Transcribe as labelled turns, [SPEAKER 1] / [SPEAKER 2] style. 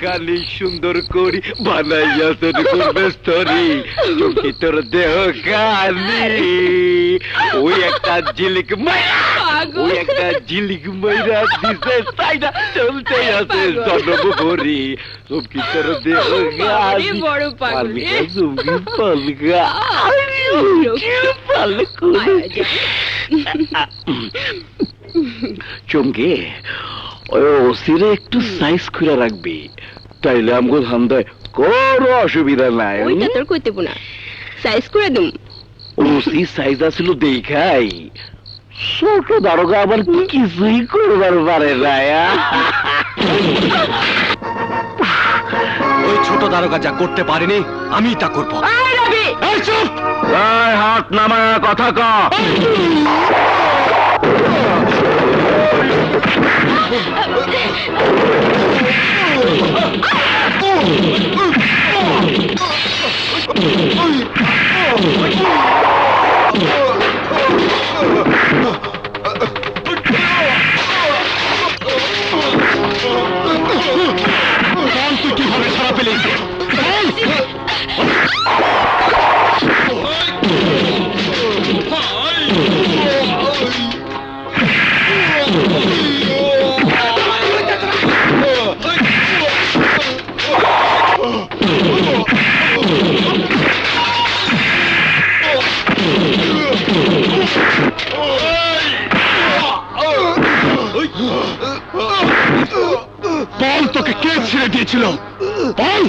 [SPEAKER 1] কালি সুন্দর করি বানাইয়া তোর করবে স্তরি চুমকি তোর দেহ কালি ওই একটা ঝিলিক মাইরা ওই একটা ঝিলিক মাইরা দিছে সাইডা চলতে আছে জনম ভরি চুমকি তোর দেহ কালি
[SPEAKER 2] বড় পাগল
[SPEAKER 1] চুমকি পালগা চুমকি ওই ওসিরে একটু সাইজ করে রাখবি তাইলে আমগো ধান্দায় কোনো অসুবিধা নাই
[SPEAKER 2] ওইটা তোর কইতে না সাইজ করে দুম
[SPEAKER 1] ওসি সাইজ আসল দেখাই ছোট দারোগা আবার কিছুই করবার পারে না
[SPEAKER 3] ওই ছোট দারোগা যা করতে পারেনি আমি তা করবো।
[SPEAKER 1] হাত নামায় কথা ক
[SPEAKER 3] কিভাবে সারা পেলে বল তোকে কে ছেড়ে দিয়েছিল বল